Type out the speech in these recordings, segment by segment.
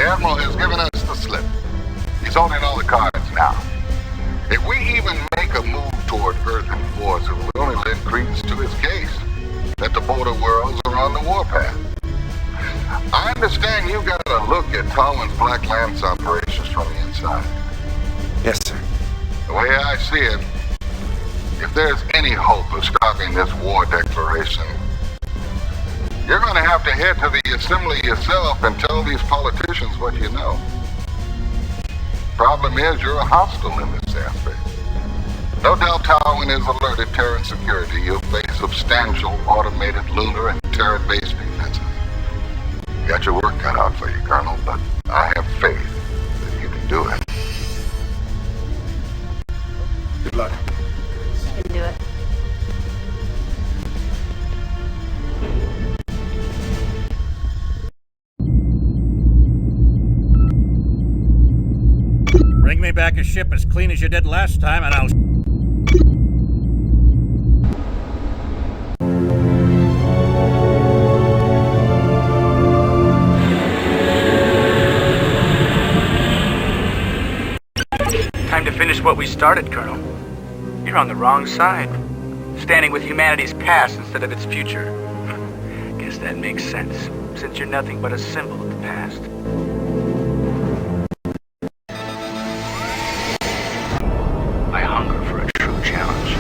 Admiral has given us the slip. He's holding all the cards now. If we even make a move toward Earth enforce, it will only lend credence to his case that the border worlds are on the warpath. I understand you got a look at Tolman's Black Lance operations from the inside. Yes, sir. The way I see it, if there's any hope of stopping this war declaration, you're going to have to head to the assembly yourself and tell these politicians what you know. Problem is, you're a hostile in this aspect. No doubt Towin is alerted terror and security. You'll face substantial automated lunar and turret-based defenses. You got your work cut out for you, Colonel, but I have faith that you can do it. Good luck. You can do it. Bring me back a ship as clean as you did last time, and I'll... Time to finish what we started, Colonel. You're on the wrong side. Standing with humanity's past instead of its future. Guess that makes sense, since you're nothing but a symbol of the past. I hunger for a true challenge.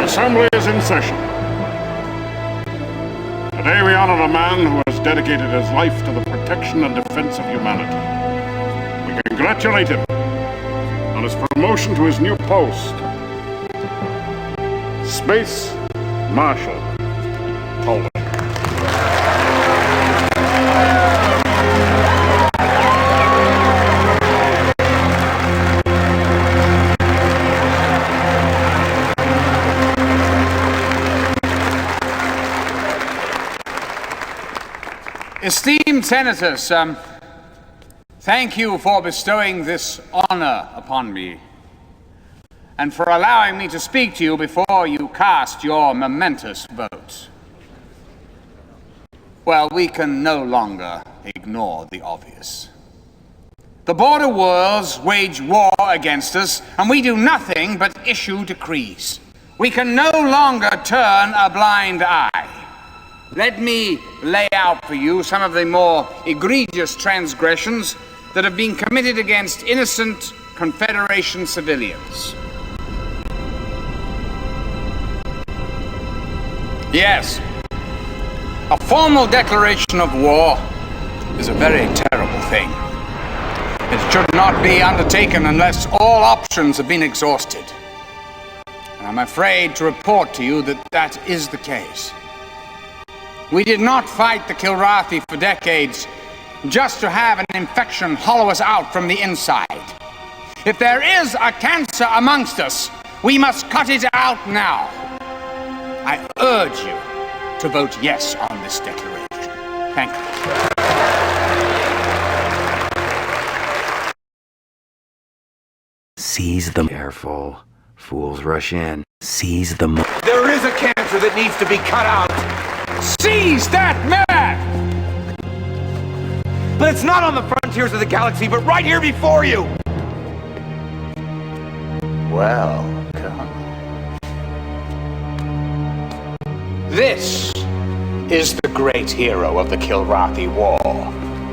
Assembly is in session. Today we honor a man who has dedicated his life to the protection and defense of humanity. We congratulate him on his promotion to his new post. Space Marshal Tolan. Esteemed Senators, thank you for bestowing this honor upon me. and for allowing me to speak to you before you cast your momentous votes. Well, we can no longer ignore the obvious. The border worlds wage war against us, and we do nothing but issue decrees. We can no longer turn a blind eye. Let me lay out for you some of the more egregious transgressions that have been committed against innocent Confederation civilians. Yes, a formal declaration of war is a very terrible thing. It should not be undertaken unless all options have been exhausted. And I'm afraid to report to you that that is the case. We did not fight the Kilrathi for decades just to have an infection hollow us out from the inside. If there is a cancer amongst us, we must cut it out now. I urge you to vote yes on this declaration. Thank you. Seize them. Careful. Fools rush in. Seize them. There is a cancer that needs to be cut out. Seize that man! But it's not on the frontiers of the galaxy, but right here before you! Well, Colonel. This is the great hero of the Kilrathi War,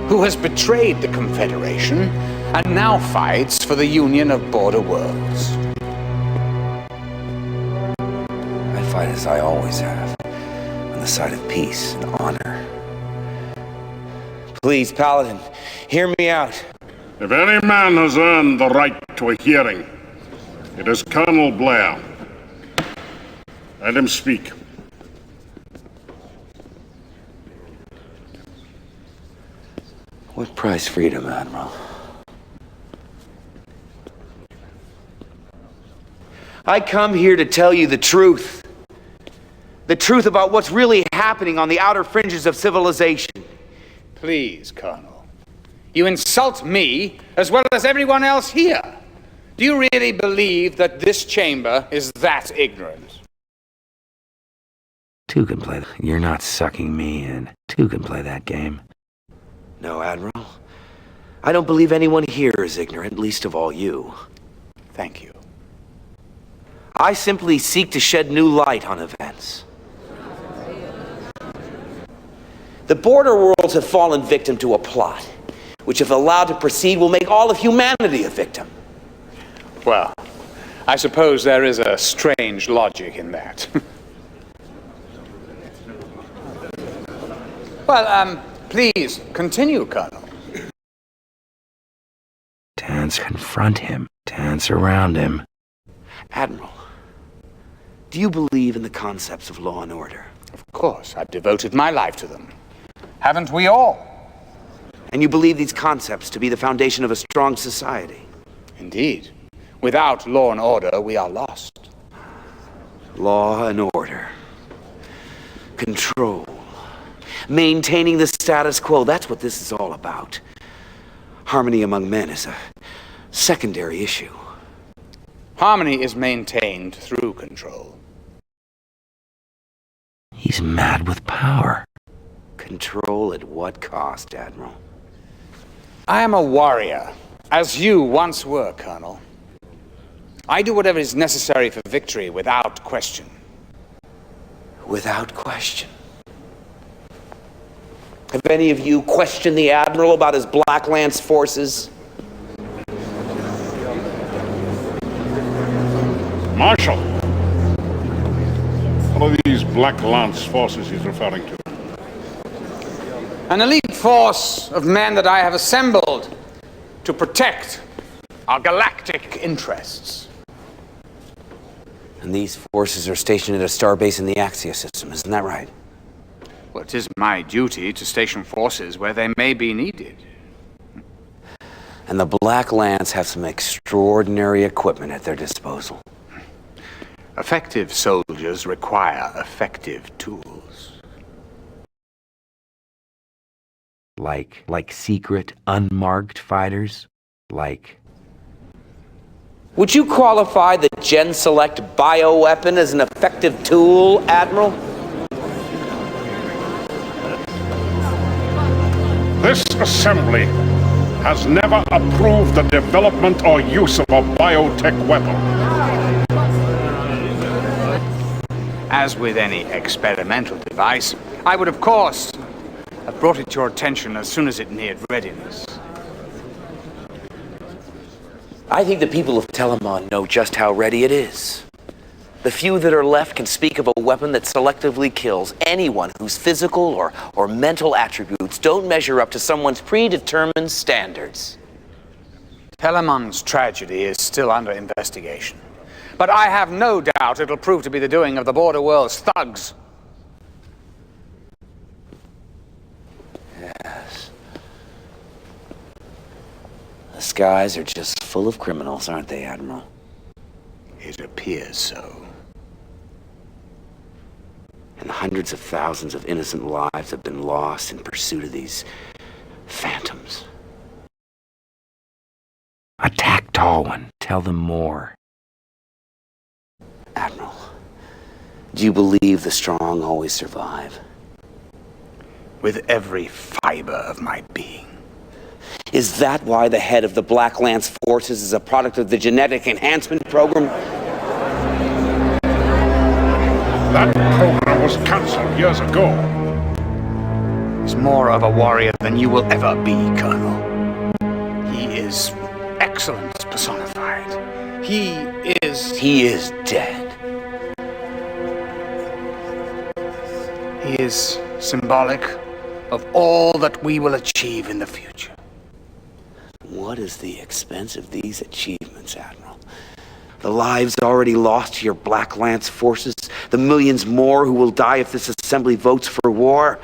who has betrayed the Confederation and now fights for the Union of Border Worlds. I fight as I always have, on the side of peace and honor. Please, Paladin, hear me out. If any man has earned the right to a hearing, it is Colonel Blair. Let him speak. What price freedom, Admiral? I come here to tell you the truth. The truth about what's really happening on the outer fringes of civilization. Please, Colonel. You insult me as well as everyone else here. Do you really believe that this chamber is that ignorant? Two can play. You're not sucking me in. Two can play that game. No, Admiral. I don't believe anyone here is ignorant, least of all you. Thank you. I simply seek to shed new light on events. The border worlds have fallen victim to a plot, which if allowed to proceed will make all of humanity a victim. Well, I suppose there is a strange logic in that. Well, please continue, Colonel. Dance, confront him. Dance around him. Admiral, do you believe in the concepts of law and order? Of course, I've devoted my life to them. Haven't we all? And you believe these concepts to be the foundation of a strong society? Indeed. Without law and order, we are lost. Law and order. Control. Maintaining the status quo. That's what this is all about. Harmony among men is a secondary issue. Harmony is maintained through control. He's mad with power. Control at what cost, Admiral? I am a warrior, as you once were, Colonel. I do whatever is necessary for victory without question. Without question. Have any of you questioned the Admiral about his Black Lance forces? Marshal! What are these Black Lance forces he's referring to? An elite force of men that I have assembled to protect our galactic interests. And these forces are stationed at a star base in the Axia system, isn't that right? Well, it is my duty to station forces where they may be needed. And the Black Lance have some extraordinary equipment at their disposal. Effective soldiers require effective tools. Like secret, unmarked fighters? Like Would you qualify the Gen Select bioweapon as an effective tool, Admiral? This assembly has never approved the development or use of a biotech weapon. As with any experimental device, I would, of course, have brought it to your attention as soon as it neared readiness. I think the people of Telemon know just how ready it is. The few that are left can speak of a weapon that selectively kills anyone whose physical or mental attributes don't measure up to someone's predetermined standards. Telemon's tragedy is still under investigation, but I have no doubt it'll prove to be the doing of the border world's thugs. Yes. The skies are just full of criminals, aren't they, Admiral? It appears so. And hundreds of thousands of innocent lives have been lost in pursuit of these phantoms. Attack Tallwan. Tell them more. Admiral, do you believe the strong always survive? With every fiber of my being. Is that why the head of the Black Lance Forces is a product of the genetic enhancement program? That program was cancelled years ago. He's more of a warrior than you will ever be, Colonel. He is excellence personified. He is dead. He is symbolic of all that we will achieve in the future. What is the expense of these achievements, Admiral? The lives already lost to your Black Lance forces, the millions more who will die if this assembly votes for war.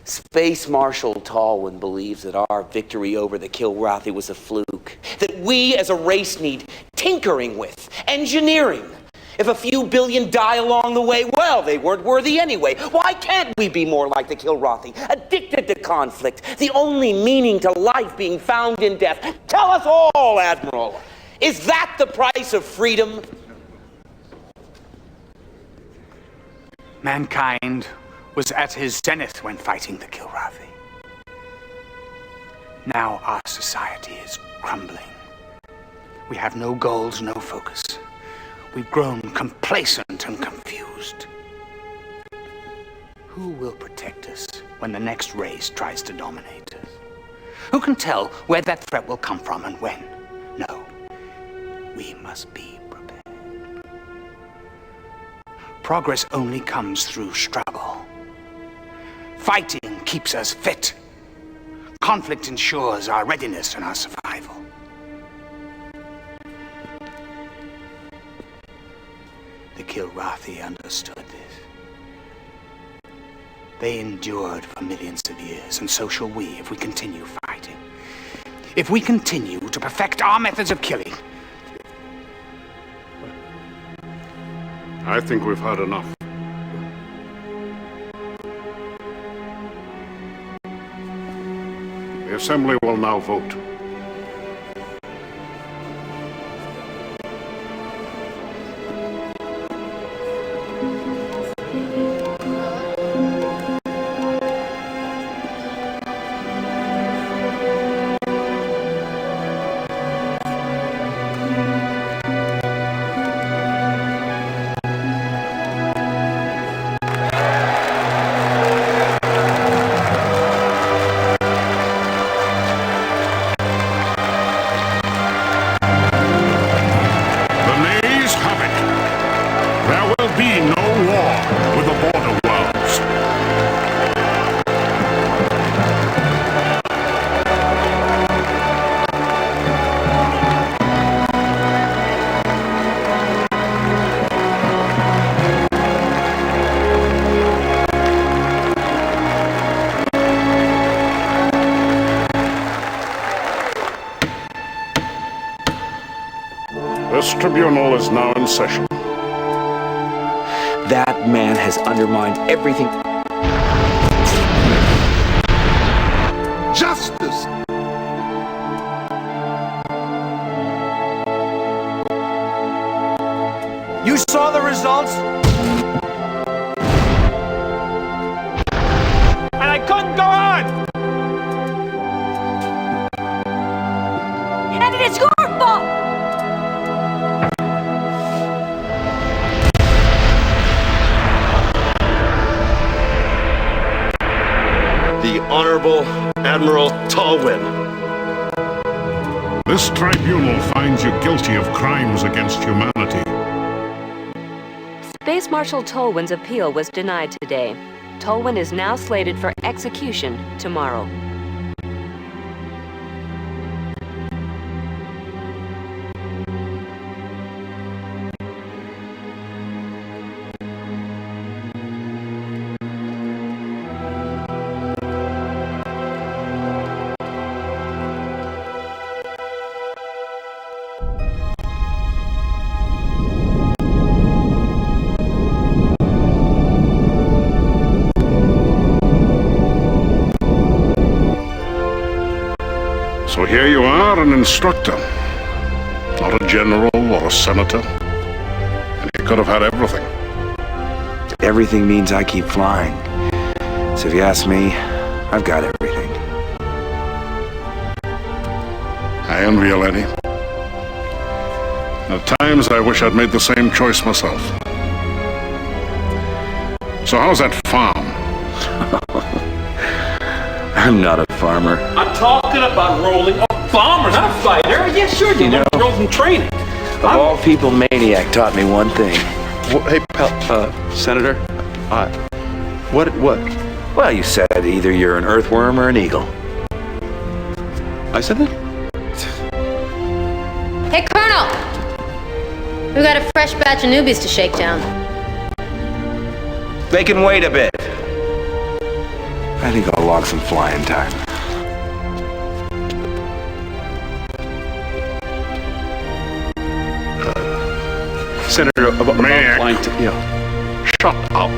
Space Marshal Tallwan believes that our victory over the Kilrathi was a fluke, that we as a race need tinkering with, engineering. If a few billion die along the way, well, they weren't worthy anyway. Why can't we be more like the Kilrathi, addicted to conflict, the only meaning to life being found in death? Tell us all, Admiral. Is that the price of freedom? Mankind was at his zenith when fighting the Kilrathi. Now our society is crumbling. We have no goals, no focus. We've grown complacent and confused. Who will protect us when the next race tries to dominate us? Who can tell where that threat will come from and when? No, we must be prepared. Progress only comes through struggle. Fighting keeps us fit. Conflict ensures our readiness and our survival. The Kilrathi understood this. They endured for millions of years, and so shall we if we continue fighting. If we continue to perfect our methods of killing. I think we've had enough. The Assembly will now vote. This tribunal is now in session. That man has undermined everything. Justice! else. And I couldn't go on! And it is your fault! The Honorable Admiral Tallwyn. This tribunal finds you guilty of crimes against humanity. Space Marshal Tolwyn's appeal was denied today. Tolwyn is now slated for execution tomorrow. So here you are, an instructor. Not a general or a senator. And you could have had everything. Everything means I keep flying. So if you ask me, I've got everything. I envy you, lady. At times I wish I'd made the same choice myself. So how's that farm? I'm not a farmer. I'm talking about rolling a bomber, not a fighter. Yeah, sure, you know, roll from training. Of all people, Maniac taught me one thing. Hey, Senator. What? Well, you said either you're an earthworm or an eagle. I said that? Hey, Colonel! We've got a fresh batch of newbies to shake down. They can wait a bit. I think I'll log some flying time. Senator, about Maniac. flying Shut up.